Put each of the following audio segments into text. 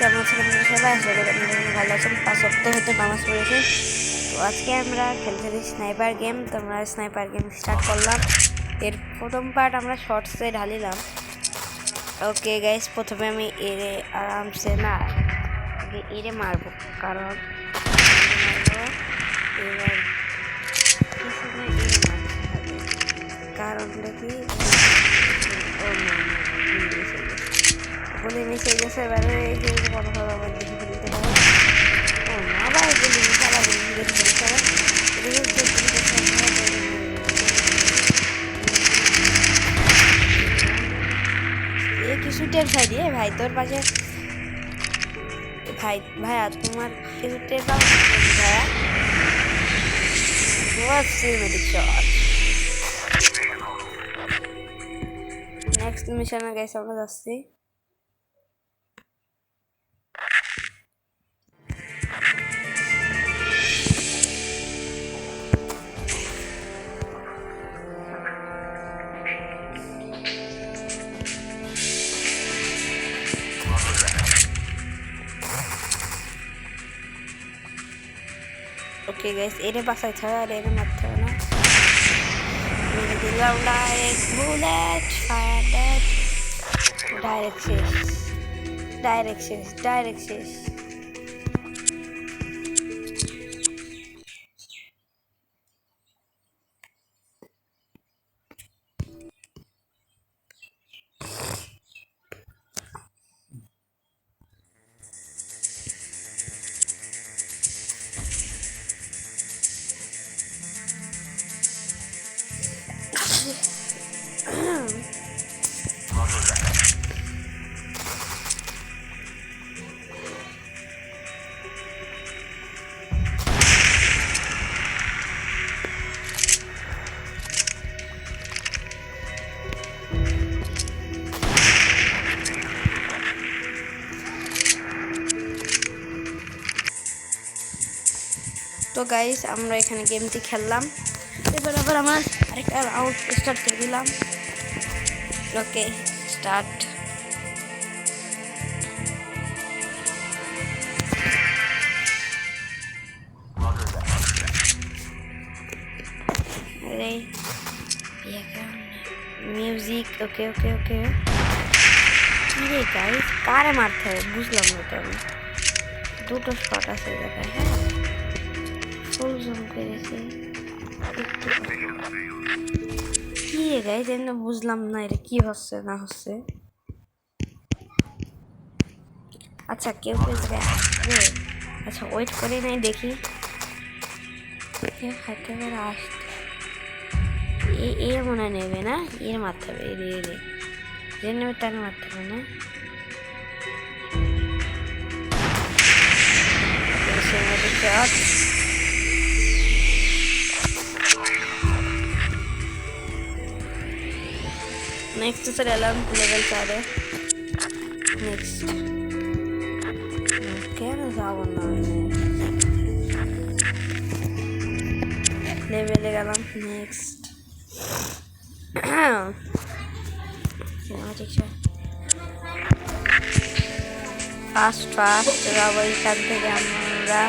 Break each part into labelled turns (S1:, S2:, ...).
S1: কেমন আছেন আপনারা সবাই? আশা করি আপনারা ভালো আছেন। 5 ওয়াক্ত হতে নামাজ পড়েছি। তো আজকে আমরা খেলতেছি স্নাইপার গেম। তো আমরা স্নাইপার গেম স্টার্ট করলাম। এর প্রথম পার্ট আমরা শর্টসে ঢালিলাম। ওকে গাইস, প্রথমে আমি এরে আরামসে না আগে এরে মারবো, কারণ এবার পিছনে এরে মারতে হবে। কারণটা কি বলে মিশে গেছে। এবারে এই যে কথা কথা আবার দেখে ফেলতে পারে। ও আবার বলি সারা বলি দেখে ফেলতে পারে। এ কিছু টের খাই দিয়ে ভাই তোর পাশে ভাইয়া তোমার কিছু টের পাও ভাইয়া। Cinematic shot. নেক্সট মিশনে গাইস আমরা যাচ্ছি। ওকে গাইস, এরে বাঁচাইতে হবে আর এরে মারতে হবে না। মেরে দিলাম direct bullet fire that. Direct শেষ, ডাইরেক্ট শেষ, ডাইরেক্ট শেষ। তো গাইস, আমরা এখানে গেমটি খেললাম। এবার আবার আমার আরেকটা রাউন্ড স্টার্ট করে দিলাম। Okay start. আরে মিউজিক। ওকে ওকে ওকে কি রে গাইস, কারে মারতে হবে বুঝলাম না তো আমি। দুটো শট আছে জায়গায়। হ্যাঁ, ফুল জুম করেছি কি রে গাইস, এমনি বুঝলাম না এটা কি হচ্ছে না হচ্ছে। আচ্ছা কেউ কেউ আসবে। আচ্ছা ওয়েট করে নাই দেখি। হাতে করে আসতে এ মনে নেবে না, এর মারতে হবে। এরে এরে যে নেবে তার মারতে হবে না। नेक्स्ट सर एलार्म लेवल 4 है। नेक्स्ट क्या जावना लेवल गেলাম। Next cinematic shot. Fast fast যাব। এখান থেকে আমরা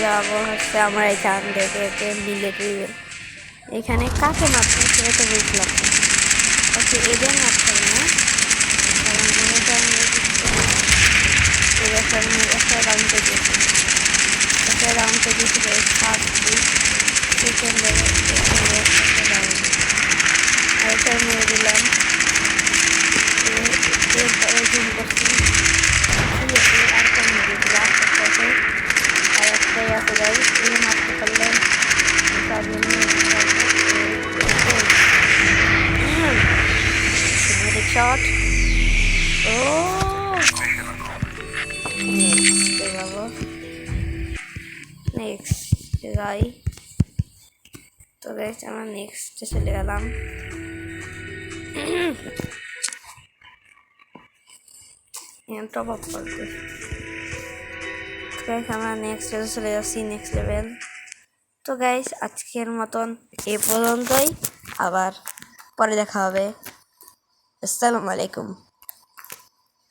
S1: যাব হচ্ছে আমরা এখান থেকে মিলিটারি। এখানে কাকে মারতে সেটা তো বুঝলাম না। ওকে এদের মারতে হবে না, কারণ একটা রাউন্ডে দিয়েছি। একটা রাউন্ডে দিয়েছি সেকেন্ড রাউন্ড আরেকটা মেরে দিলাম। এরপরে জুম করছি আরেকটা মেরে দিলাম। আর একটাই আছে গাই এই মারতে পারলেন তার জন্য শট। ও নেক্সট যাবো। নেক্সট যাই। তো গাইস আমরা নেক্সটে চলে গেলাম। টপ আপ করতে গাইস আমরা নেক্সট চলে যাচ্ছি, নেক্সট লেভেল। তো গাইস আজকের মতন এ পর্যন্তই, আবার পরে দেখা হবে। আসসালামু আলাইকুম।